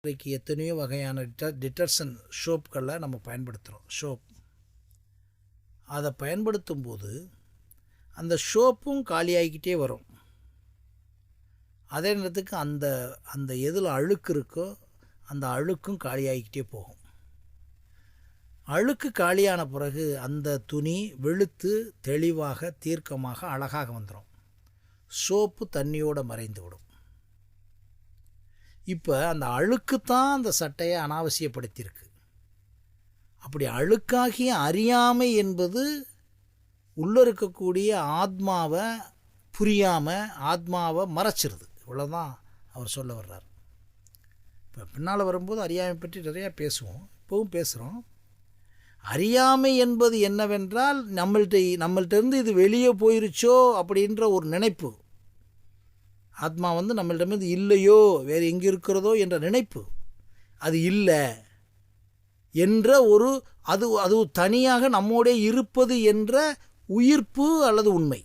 இன்றைக்கு எத்தனையோ வகையான டிட்டர்ஜென்ட் சோப்புகளை நம்ம பயன்படுத்துகிறோம். அதை பயன்படுத்தும் போது அந்த சோப்பும் காலியாகிக்கிட்டே வரும். அதே நேரத்துக்கு அந்த அந்த எதில் அழுக்கு இருக்கோ அந்த அழுக்கும் காலியாகிக்கிட்டே போகும். அழுக்கு காலியான பிறகு அந்த துணி வெளுத்து தெளிவாக தீர்க்கமாக அழகாக வந்துடும். சோப்பு தண்ணியோடு மறைந்து விடும். இப்போ அந்த அழுக்கு தான் அந்த சட்டையை அனாவசியப்படுத்தியிருக்கு. அப்படி அழுக்காகிய அறியாமை என்பது உள்ளே இருக்கக்கூடிய ஆத்மாவை புரியாமல் ஆத்மாவை மறைச்சிருது. இவ்வளோதான் அவர் சொல்ல வர்றார். இப்போ பின்னால் வரும்போது அறியாமை பற்றி நிறையா பேசுவோம், இப்போவும் பேசுகிறோம். அறியாமை என்பது என்னவென்றால் நம்மள்கிட்டருந்து இது வெளியே போயிருச்சோ அப்படின்ற ஒரு நினைப்பு. ஆத்மா நம்மளிடமிருந்து இல்லையோ வேறு எங்கே இருக்கிறதோ என்ற நினைப்பு. அது இல்லை என்ற ஒரு அது தனியாக நம்மோடே இருப்பது என்ற உயிர்ப்பு அல்லது உண்மை.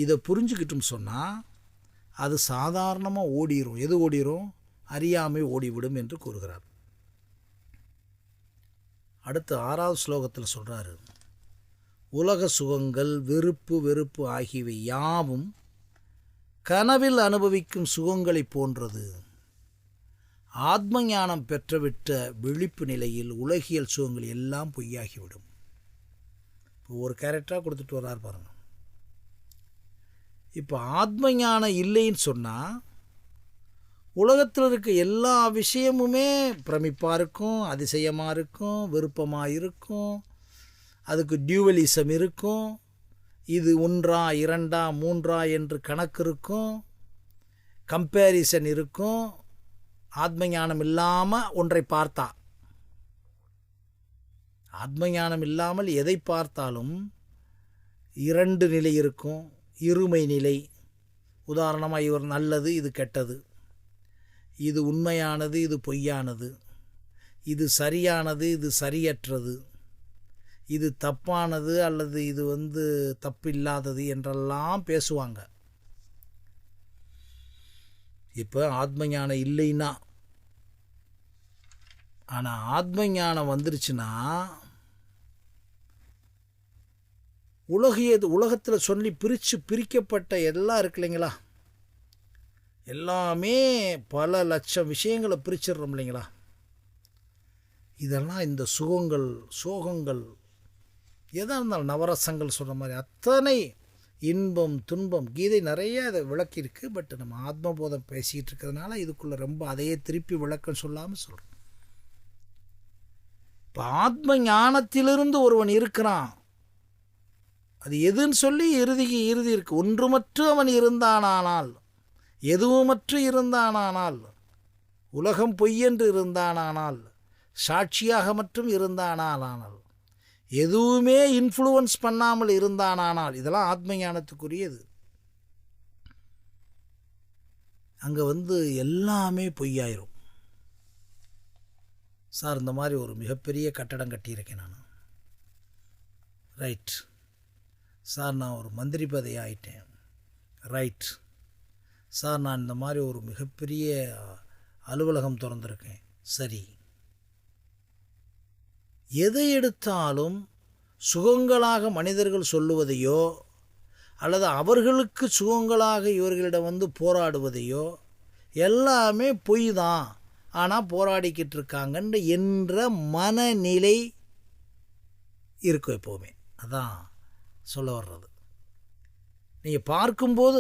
இதை புரிஞ்சுக்கிட்டும் சொன்னால் அது சாதாரணமாக ஓடிரும். எது ஓடிரும்? அறியாமை ஓடிவிடும் என்று கூறுகிறார். அடுத்து 6வது ஸ்லோகத்தில் சொல்கிறாரு, உலக சுகங்கள் விருப்பு வெறுப்பு ஆகியவை யாவும் கனவில் அனுபவிக்கும் சுகங்களை போன்றது. ஆத்ம ஞானம் பெற்றுவிட்ட விழிப்பு நிலையில் உலகியல் சுகங்கள் எல்லாம் பொய்யாகிவிடும். இப்போ ஒரு கேரக்டராக கொடுத்துட்டு வர்றார் பாருங்கள். இப்போ ஆத்ம ஞானம் இல்லைன்னு சொன்னால் உலகத்தில் இருக்க எல்லா விஷயமுமே பிரமிப்பாக இருக்கும், அதிசயமாக இருக்கும், விருப்பமாக இருக்கும், அதுக்கு டியூவலிசம் இருக்கும். இது 1 2 3 என்று கணக்கு இருக்கும், கம்பேரிசன் இருக்கும். ஆத்ம ஞானம் இல்லாமல் ஒன்றை பார்த்தா, ஆத்ம ஞானம் இல்லாமல் எதை பார்த்தாலும் 2 நிலை இருக்கும், இருமை நிலை. உதாரணமாக இவர் நல்லது, இது கெட்டது, இது உண்மையானது, இது பொய்யானது, இது சரியானது, இது சரியற்றது, இது தப்பானது அல்லது இது தப்பில்லாதது என்றெல்லாம் பேசுவாங்க. இப்போ ஆத்ம ஞானம் இல்லைன்னா, ஆனால் ஆத்ம ஞானம் வந்துருச்சுன்னா உலகத்தில் சொல்லி பிரிக்கப்பட்ட எல்லாம் இருக்கு இல்லைங்களா, எல்லாமே பல லட்சம் விஷயங்களை பிரிச்சிடுறோம் இல்லைங்களா. இதெல்லாம் இந்த சுகங்கள் சோகங்கள் எதாக இருந்தாலும் நவரசங்கள் சொல்கிற மாதிரி அத்தனை இன்பம் துன்பம் கீதை நிறைய அதை விளக்கியிருக்கு. பட் நம்ம ஆத்மபோதம் பேசிகிட்டு இருக்கிறதுனால இதுக்குள்ளே ரொம்ப அதையே திருப்பி விளக்கம் சொல்லாமல் சொல்கிறோம். இப்போ ஆத்ம ஞானத்திலிருந்து ஒருவன் இருக்கிறான், அது எதுன்னு சொல்லி இறுதி இருக்கு. ஒன்றுமற்று அவன் இருந்தானானால், எதுவுமற்று இருந்தானானால், உலகம் பொய்யென்று இருந்தானானால், சாட்சியாக மட்டும் இருந்தானானால், எதுவுமே இன்ஃப்ளூவன்ஸ் பண்ணாமல் இருந்தானானால், இதெல்லாம் ஆத்ம ஞானத்துக்குரியது. அங்கே எல்லாமே பொய்யாயிரும். சார் இந்த மாதிரி ஒரு மிகப்பெரிய கட்டடம் கட்டியிருக்கேன் நான், ரைட். சார் நான் ஒரு மந்திரி பதவி ஆயிட்டேன், ரைட். சார் நான் இந்த மாதிரி ஒரு மிகப்பெரிய அலுவலகம் திறந்திருக்கேன், சரி. எதை எடுத்தாலும் சுகங்களாக மனிதர்கள் சொல்லுவதையோ அல்லது அவர்களுக்கு சுகங்களாக இவர்களிடம் போராடுவதையோ எல்லாமே பொய் தான், ஆனால் போராடிக்கிட்டு இருக்காங்கன்ற என்ற மனநிலை இருக்கும் எப்போவுமே. அதான் சொல்ல வர்றது. நீங்கள் பார்க்கும்போது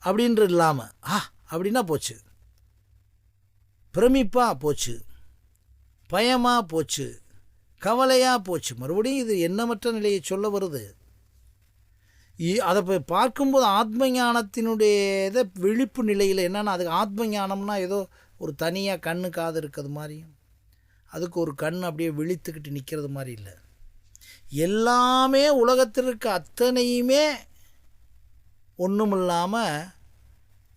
அப்படின்றது இல்லாமல் அப்படின்னா போச்சு, பிரமிப்பாக போச்சு, பயமாக போச்சு, கவலையாக போச்சு, மறுபடியும் இது எண்ணமற்ற நிலையை சொல்ல வருது. அதை போய் பார்க்கும்போது ஆத்ம ஞானத்தினுடைய இதை விழிப்பு நிலையில் என்னென்னா, அதுக்கு ஆத்ம ஞானம்னா ஏதோ ஒரு தனியாக கண்ணு காது இருக்கிறது மாதிரியும் அதுக்கு ஒரு கண் அப்படியே விழித்துக்கிட்டு நிற்கிறது மாதிரி இல்லை. எல்லாமே உலகத்திற்கு அத்தனையுமே ஒன்றும் இல்லாமல்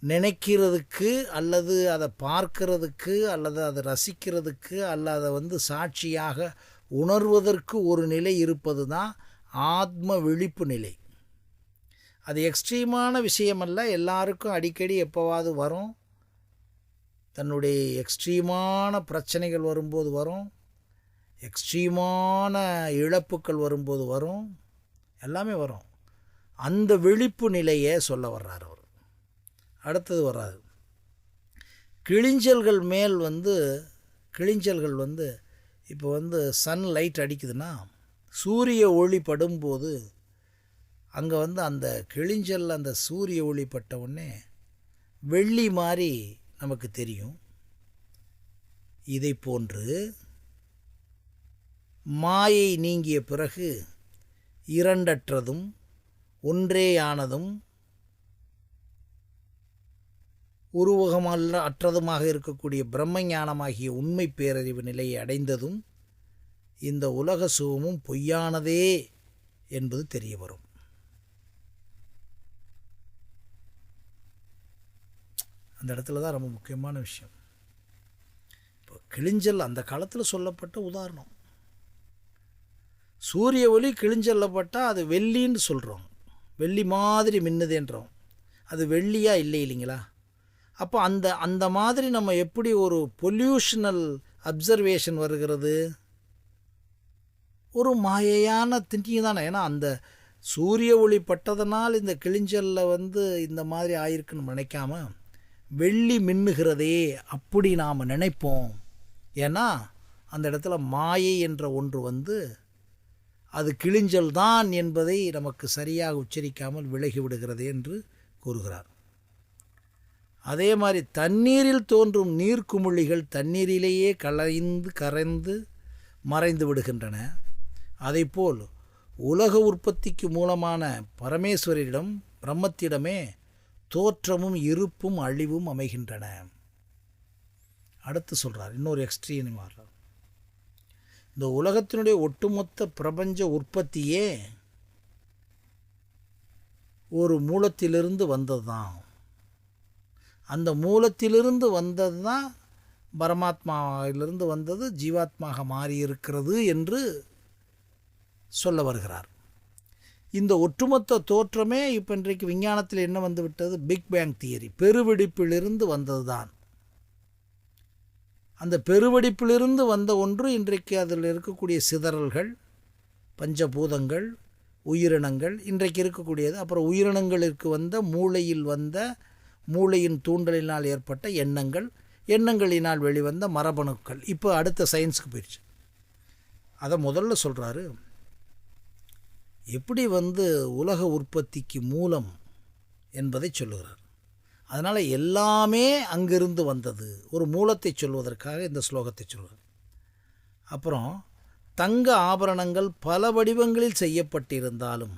நினைக்கிறதுக்கு அல்லது அதை பார்க்கிறதுக்கு அல்லது அதை ரசிக்கிறதுக்கு அல்லது அதை சாட்சியாக உணர்வதற்கு ஒரு நிலை இருப்பது தான் ஆத்ம விழிப்பு நிலை. அது எக்ஸ்ட்ரீமான விஷயமல்ல, எல்லாருக்கும் அடிக்கடி எப்போவாது வரும். தன்னுடைய எக்ஸ்ட்ரீமான பிரச்சனைகள் வரும்போது வரும், எக்ஸ்ட்ரீமான இழப்புக்கள் வரும்போது வரும், எல்லாமே வரும். அந்த விழிப்பு நிலையை சொல்ல வர்றார் அவர். அடுத்தது வர்றாரு, கிளிஞ்சல்கள் மேல் கிளிஞ்சல்கள் இப்போ சன் லைட் அடிக்குதுன்னா சூரிய ஒளி படும்போது அங்கே அந்த கிளிஞ்சல் அந்த சூரிய ஒளி பட்ட உடனே வெள்ளி மாதிரி நமக்கு தெரியும். இதை போன்று மாயை நீங்கிய பிறகு இரண்டற்றதும் ஒன்றேயானதும் உருவகமல்ல அற்றதுமாக இருக்கக்கூடிய பிரம்ம ஞானமாகிய உண்மை பேரறிவு நிலையை அடைந்ததும் இந்த உலக சுகமும் பொய்யானதே என்பது தெரிய வரும். அந்த இடத்துல தான் ரொம்ப முக்கியமான விஷயம். இப்போ கிளிஞ்சல் அந்த காலத்தில் சொல்லப்பட்ட உதாரணம். சூரிய ஒளி கிளிஞ்சலில் பட்டால் அது வெள்ளின்னு சொல்கிறோம், வெள்ளி மாதிரி மின்னுதேன்றோம். அது வெள்ளியா இல்லை இல்லைங்களா? அப்போ அந்த மாதிரி நம்ம எப்படி ஒரு பொல்யூஷனல் அப்சர்வேஷன் வருகிறது? ஒரு மாயையான திங்கிங் தானே. ஏன்னா அந்த சூரிய ஒளி பட்டதனால் இந்த கிளிஞ்சலில் இந்த மாதிரி ஆயிருக்குன்னு நினைக்காம வெள்ளி மின்னுகிறதே அப்படி நாம் நினைப்போம். ஏன்னா அந்த இடத்துல மாயை என்ற ஒன்று அது கிளிஞ்சல் தான் என்பதை நமக்கு சரியாக உச்சரிக்காமல் விலகி விடுகிறது என்று கூறுகிறார். அதே மாதிரி தண்ணீரில் தோன்றும் நீர்க்குமிழிகள் தண்ணீரிலேயே கரைந்து மறைந்து விடுகின்றன. அதைப்போல் உலக உற்பத்திக்கு மூலமான பரமேஸ்வரிடம் பிரம்மத்திடமே தோற்றமும் இருப்பும் அழிவும் அமைகின்றன. அடுத்து சொல்கிறார், இன்னொரு எக்ஸ்ட்ரீம் மாறுறார். இந்த உலகத்தினுடைய ஒட்டுமொத்த பிரபஞ்ச உற்பத்தியே ஒரு மூலத்திலிருந்து வந்தது தான். அந்த மூலத்திலிருந்து வந்தது தான் பரமாத்மாவிலிருந்து வந்தது ஜீவாத்மாக மாறியிருக்கிறது என்று சொல்ல வருகிறார். இந்த ஒட்டுமொத்த தோற்றமே இப்போ இன்றைக்கு விஞ்ஞானத்தில் என்ன வந்துவிட்டது? பிக் பேங் தியரி, பெருவெடிப்பிலிருந்து வந்தது தான். அந்த பெருவெடிப்பிலிருந்து வந்த ஒன்று இன்றைக்கு அதில் இருக்கக்கூடிய சிதறல்கள், பஞ்சபூதங்கள், உயிரினங்கள் இன்றைக்கு இருக்கக்கூடியது. அப்புறம் உயிரினங்களுக்கு மூளையின் தூண்டலினால் ஏற்பட்ட எண்ணங்களினால் வெளிவந்த மரபணுக்கள். இப்போ அடுத்த சயின்ஸுக்கு போயிடுச்சு. அதை முதல்ல சொல்கிறாரு, எப்படி உலக உற்பத்திக்கு மூலம் என்பதை சொல்லுகிறார். அதனால் எல்லாமே அங்கிருந்து வந்தது. ஒரு மூலத்தை சொல்வதற்காக இந்த ஸ்லோகத்தை சொல்கிறார். அப்புறம் தங்க ஆபரணங்கள் பல வடிவங்களில் செய்யப்பட்டிருந்தாலும்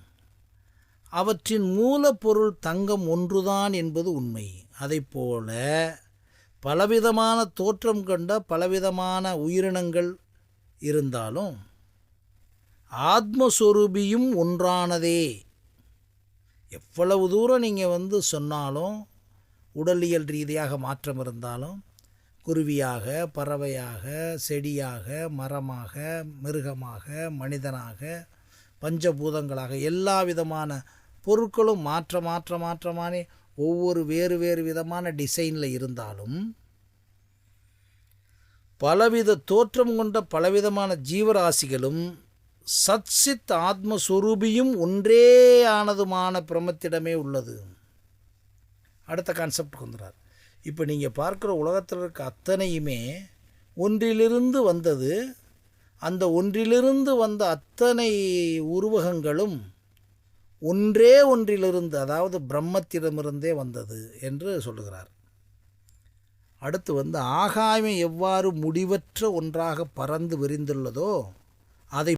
அவற்றின் மூலப்பொருள் தங்கம் ஒன்றுதான் என்பது உண்மை. அதைப்போல பலவிதமான தோற்றம் கொண்ட பலவிதமான உயிரினங்கள் இருந்தாலும் ஆத்மஸ்வரூபியும் ஒன்றானதே. எவ்வளவு தூரம் நீங்கள் சொன்னாலும், உடலியல் ரீதியாக மாற்றம் இருந்தாலும், குருவியாக, பறவையாக, செடியாக, மரமாக, மிருகமாக, மனிதனாக, பஞ்சபூதங்களாக எல்லா விதமான பொருட்களும் மாற்றமானே ஒவ்வொரு வேறு விதமான டிசைனில் இருந்தாலும், பலவித தோற்றம் கொண்ட பலவிதமான ஜீவராசிகளும் சத்சித் ஆத்மஸ்வரூபியும் ஒன்றே ஆனதுமான பிரம்மத்திடமே உள்ளது. அடுத்த கான்செப்ட் வந்துறார். இப்போ நீங்கள் பார்க்குற உலகத்தில் இருக்க அத்தனையுமே ஒன்றிலிருந்து வந்தது. அந்த ஒன்றிலிருந்து வந்த அத்தனை உருவகங்களும் ஒன்றிலிருந்து, அதாவது பிரம்மத்திடமிருந்தே வந்தது என்று சொல்லுகிறார். அடுத்து ஆகாயம் எவ்வாறு முடிவற்ற ஒன்றாக பறந்து விரிந்துள்ளதோ அதை